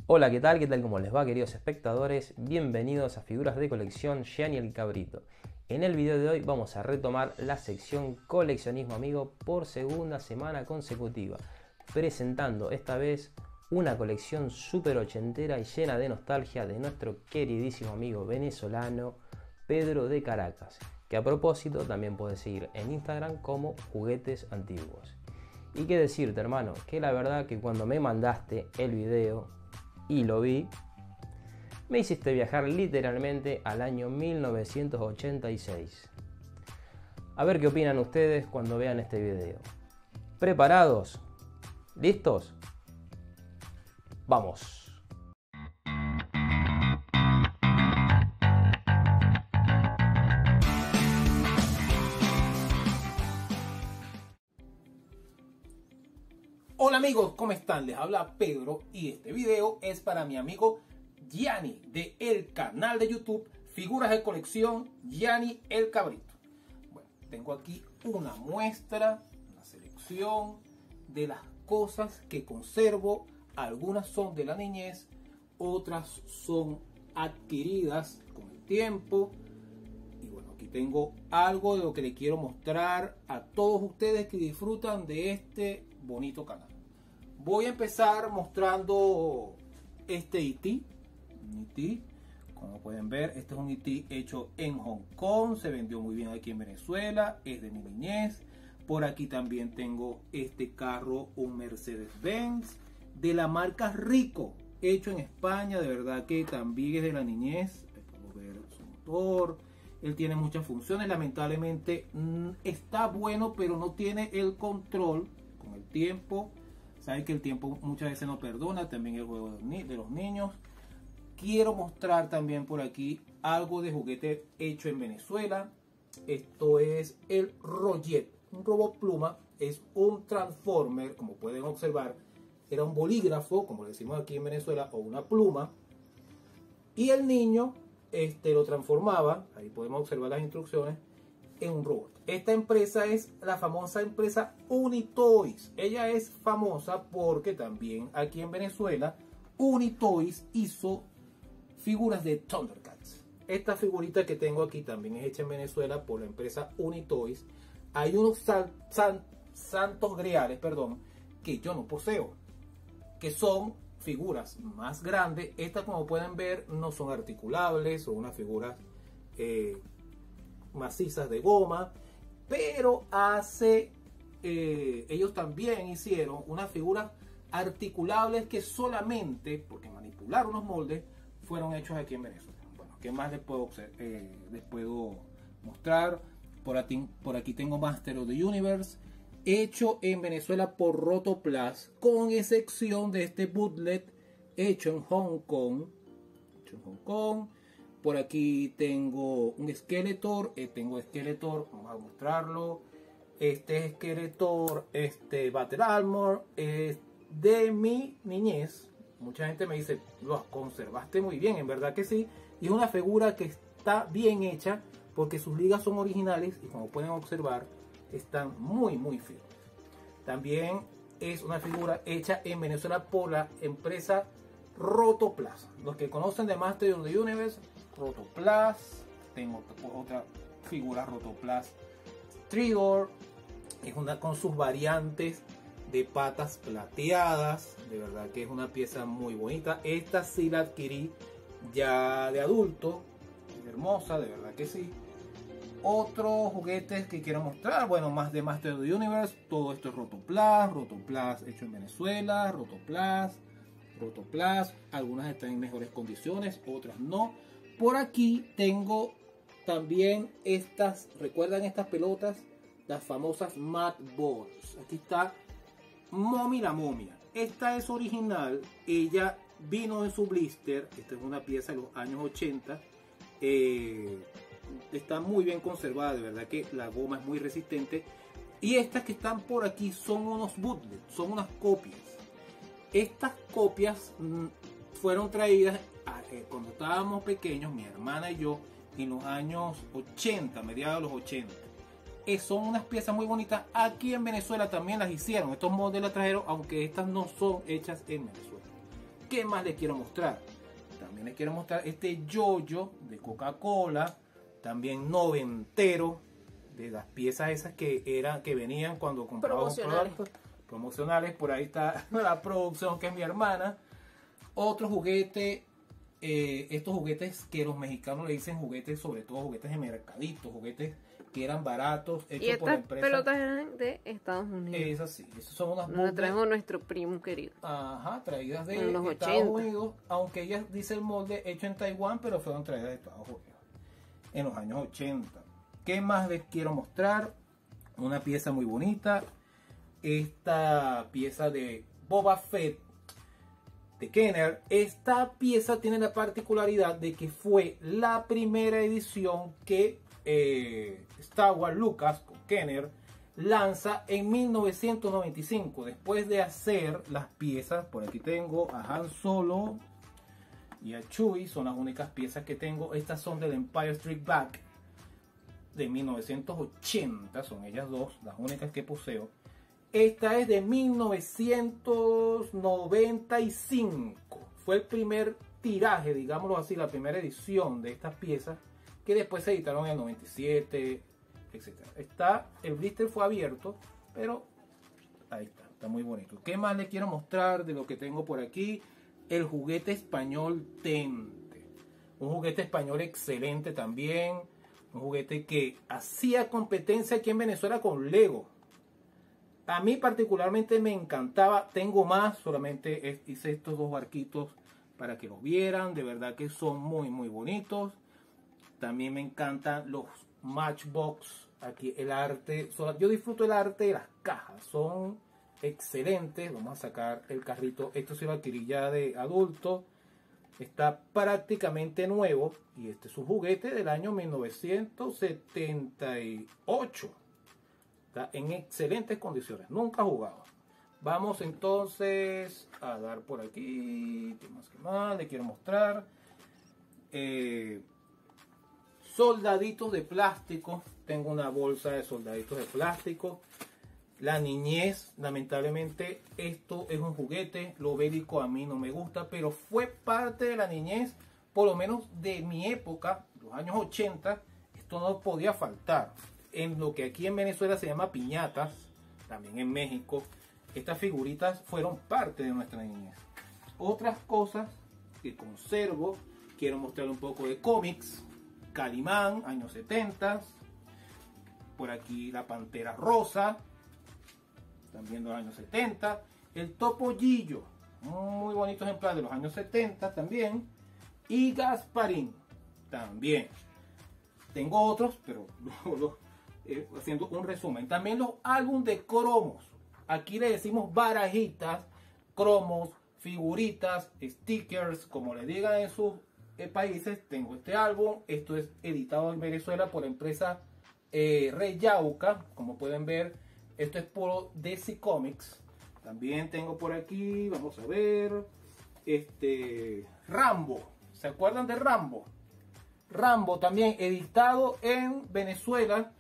Hola, ¿qué tal? ¿Qué tal? ¿Cómo les va, queridos espectadores? Bienvenidos a Figuras de Colección Gianni el Cabrito. En el video de hoy vamos a retomar la sección Coleccionismo Amigo por segunda semana consecutiva, presentando esta vez una colección súper ochentera y llena de nostalgia de nuestro queridísimo amigo venezolano Pedro de Caracas, que a propósito también puedes seguir en Instagram como Juguetes Antiguos. Y qué decirte, hermano, que la verdad que cuando me mandaste el video y lo vi, me hiciste viajar literalmente al año 1986. A ver qué opinan ustedes cuando vean este video. ¿Preparados? ¿Listos? ¡Vamos! Hola amigos, ¿cómo están? Les habla Pedro y este video es para mi amigo Gianni de el canal de YouTube Figuras de Colección Gianni el Cabrito. Bueno, tengo aquí una muestra, una selección de las cosas que conservo. Algunas son de la niñez, otras son adquiridas con el tiempo. Y bueno, aquí tengo algo de lo que le quiero mostrar a todos ustedes que disfrutan de este bonito canal. Voy a empezar mostrando este E.T. Como pueden ver, este es un E.T. hecho en Hong Kong. Se vendió muy bien aquí en Venezuela. Es de mi niñez. Por aquí también tengo este carro, un Mercedes-Benz de la marca Rico, hecho en España. De verdad que también es de la niñez. Podemos ver su motor. Él tiene muchas funciones. Lamentablemente está bueno, pero no tiene el control con el tiempo. Saben que el tiempo muchas veces no perdona. También el juego de los niños. Quiero mostrar también por aquí algo de juguete hecho en Venezuela. Esto es el Roget, un robot pluma. Es un transformer, como pueden observar. Era un bolígrafo, como le decimos aquí en Venezuela, o una pluma. Y el niño lo transformaba, ahí podemos observar las instrucciones, en un robot. Esta empresa es la famosa empresa Unitoys. Ella es famosa porque también aquí en Venezuela Unitoys hizo figuras de Thundercats. Esta figurita que tengo aquí también es hecha en Venezuela por la empresa Unitoys. Hay unos santos griales, que yo no poseo, que son figuras más grandes. Estas, como pueden ver, no son articulables, son unas figuras macizas de goma, pero ellos también hicieron unas figuras articulables que solamente, porque manipular unos moldes, fueron hechos aquí en Venezuela. Bueno, ¿qué más les puedo mostrar? Por aquí tengo Master of the Universe, hecho en Venezuela por Rotoplas, con excepción de este bootleg hecho en Hong Kong. Por aquí tengo un Skeletor. Vamos a mostrarlo. Este Skeletor, Battle Armor, es de mi niñez. Mucha gente me dice, lo conservaste muy bien. En verdad que sí. Y es una figura que está bien hecha porque sus ligas son originales y, como pueden observar, están muy firmes. También es una figura hecha en Venezuela por la empresa Rotoplas. Los que conocen de Master of the Universe, Rotoplas. Tengo otra figura Rotoplas Trigger. Es una con sus variantes de patas plateadas. De verdad que es una pieza muy bonita. Esta sí la adquirí ya de adulto. Es hermosa, de verdad que sí. Otros juguetes que quiero mostrar, bueno, más de Master of the Universe. Todo esto es Rotoplas hecho en Venezuela. Rotoplas. Algunas están en mejores condiciones, otras no. Por aquí tengo también estas, ¿recuerdan estas pelotas? Las famosas Mad Balls. Aquí está Mommy la momia. Esta es original, ella vino en su blister. Esta es una pieza de los años 80. Está muy bien conservada, de verdad que la goma es muy resistente. Y estas que están por aquí son unos bootlegs, son unas copias. Estas copias fueron traídas cuando estábamos pequeños, mi hermana y yo, en los años 80, mediados de los 80. Son unas piezas muy bonitas. Aquí en Venezuela también las hicieron. Estos modelos las trajeron, aunque estas no son hechas en Venezuela. ¿Qué más les quiero mostrar? También les quiero mostrar este yoyo de Coca-Cola, también noventero, de las piezas esas que venían cuando compramos productos promocionales. Por ahí está la producción, que es mi hermana. Otro juguete, estos juguetes que los mexicanos le dicen juguetes, sobre todo juguetes de mercadito, juguetes que eran baratos, hechos por la empresa. Pelotas eran de Estados Unidos. Esas sí, esas son unas nos trajo nuestro primo querido. Ajá, traídas de los Estados 80. Unidos, aunque ella dice el molde hecho en Taiwán, pero fueron traídas de Estados Unidos en los años 80. ¿Qué más les quiero mostrar? Una pieza muy bonita. Esta pieza de Boba Fett de Kenner. Esta pieza tiene la particularidad de que fue la primera edición que Star Wars Lucas con Kenner lanza en 1995, después de hacer las piezas. Por aquí tengo a Han Solo y a Chewie, son las únicas piezas que tengo. Estas son del Empire Strikes Back de 1980, son ellas dos las únicas que poseo. Esta es de 1995, fue el primer tiraje, digámoslo así, la primera edición de estas piezas, que después se editaron en el 97, etc. El blister fue abierto, pero ahí está muy bonito. ¿Qué más les quiero mostrar de lo que tengo por aquí? El juguete español Tente, un juguete español excelente también, un juguete que hacía competencia aquí en Venezuela con Lego. A mí particularmente me encantaba. Tengo más, solamente hice estos dos barquitos para que los vieran. De verdad que son muy muy bonitos. También me encantan los Matchbox. Aquí el arte, yo disfruto el arte de las cajas, son excelentes. Vamos a sacar el carrito. Esto se lo adquirí ya de adulto. Está prácticamente nuevo y este es un juguete del año 1978. Está en excelentes condiciones, nunca jugado. Vamos entonces a dar por aquí. ¿Qué más le quiero mostrar? Soldaditos de plástico. Tengo una bolsa de soldaditos de plástico. La niñez, lamentablemente esto es un juguete, lo bélico a mí no me gusta, pero fue parte de la niñez, por lo menos de mi época, los años 80, esto no podía faltar. En lo que aquí en Venezuela se llama piñatas, también en México, estas figuritas fueron parte de nuestra niñez. Otras cosas que conservo, quiero mostrar un poco de cómics, Calimán, años 70, por aquí la Pantera Rosa, también de los años 70, el Topollillo, muy bonito ejemplar de los años 70 también, y Gasparín también. Tengo otros, pero haciendo un resumen. También los álbumes de cromos, aquí le decimos barajitas, cromos, figuritas, stickers, como le digan en sus países. Tengo este álbum, esto es editado en Venezuela por la empresa Rey Yauca, como pueden ver. Esto es puro DC Comics. También tengo por aquí, vamos a ver, Rambo. ¿Se acuerdan de Rambo? Rambo también editado en Venezuela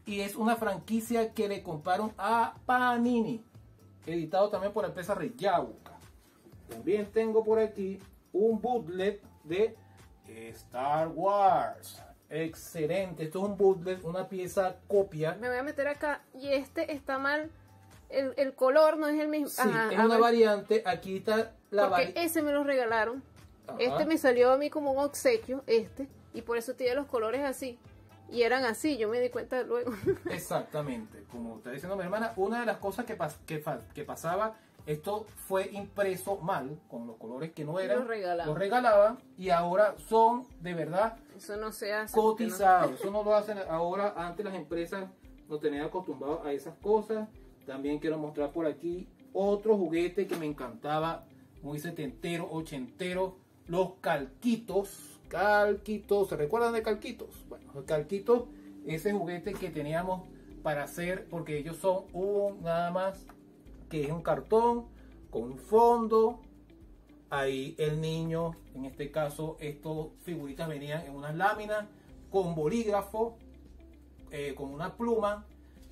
y es una franquicia que le compraron a Panini. Editado también por la empresa Rey Yauca. También tengo por aquí un bootleg de Star Wars. Excelente, esto es un bootleg, una pieza copia. Me voy a meter acá y este está mal, el color no es el mismo. Sí, es una variante, aquí está la variante. Porque ese me lo regalaron. Ajá. Este me salió a mí como un obsequio, y por eso tiene los colores así. Y eran así, yo me di cuenta luego. Exactamente, como está diciendo mi hermana, una de las cosas que pasaba, esto fue impreso mal, con los colores que no eran, los regalaban y ahora son de verdad. Eso no se hace. Cotizados, eso no lo hacen ahora. Antes las empresas nos tenían acostumbrados a esas cosas. También quiero mostrar por aquí otro juguete que me encantaba, muy setentero, ochentero, los calquitos. Calquitos, ¿se recuerdan de calquitos? Bueno, los calquitos, ese juguete que teníamos para hacer, porque ellos son nada más que es un cartón con un fondo. Ahí el niño, en este caso, estas figuritas venían en unas láminas con bolígrafo, con una pluma,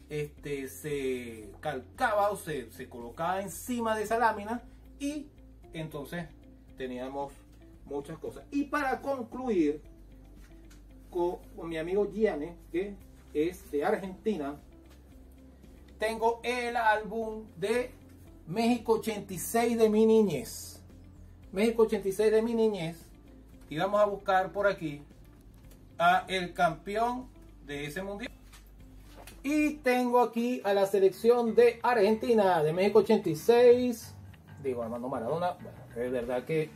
se calcaba o se colocaba encima de esa lámina y entonces teníamos muchas cosas. Y para concluir con mi amigo Gianni, que es de Argentina, tengo el álbum de México 86 de mi niñez. México 86 de mi niñez. Y vamos a buscar por aquí a el campeón de ese mundial. Y tengo aquí a la selección de Argentina de México 86. Digo, Armando Maradona. Bueno, es verdad que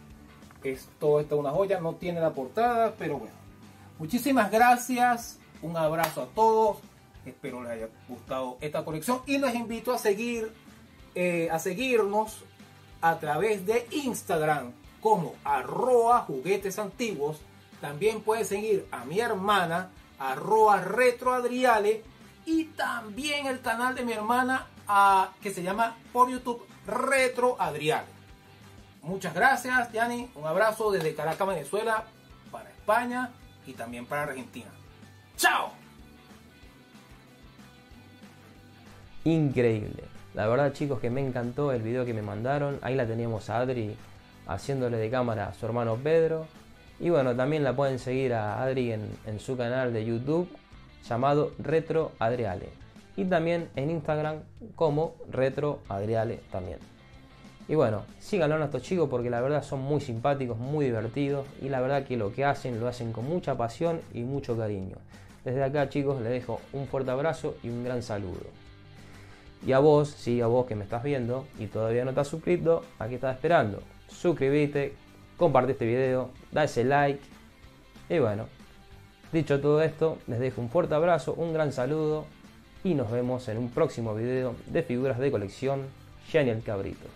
esto es una joya. No tiene la portada, pero bueno. Muchísimas gracias. Un abrazo a todos. Espero les haya gustado esta colección. Y les invito a seguirnos a través de Instagram como @juguetesantiguos. También pueden seguir a mi hermana @retroadriale, y también el canal de mi hermana que se llama por YouTube Retroadriale. Muchas gracias, Gianni. Un abrazo desde Caracas, Venezuela, para España y también para Argentina. ¡Chao! Increíble. La verdad, chicos, que me encantó el video que me mandaron. Ahí la teníamos a Adri haciéndole de cámara a su hermano Pedro. Y bueno, también la pueden seguir a Adri en su canal de YouTube llamado Retroadriale. Y también en Instagram como Retroadriale también. Y bueno, síganlo a estos chicos porque la verdad son muy simpáticos, muy divertidos. Y la verdad que lo que hacen, lo hacen con mucha pasión y mucho cariño. Desde acá, chicos, les dejo un fuerte abrazo y un gran saludo. Y a vos, sí, a vos que me estás viendo y todavía no estás suscrito, aquí estás esperando. Suscríbete, comparte este video, da ese like. Y bueno, dicho todo esto, les dejo un fuerte abrazo, un gran saludo y nos vemos en un próximo video de figuras de colección Gianni el Cabrito.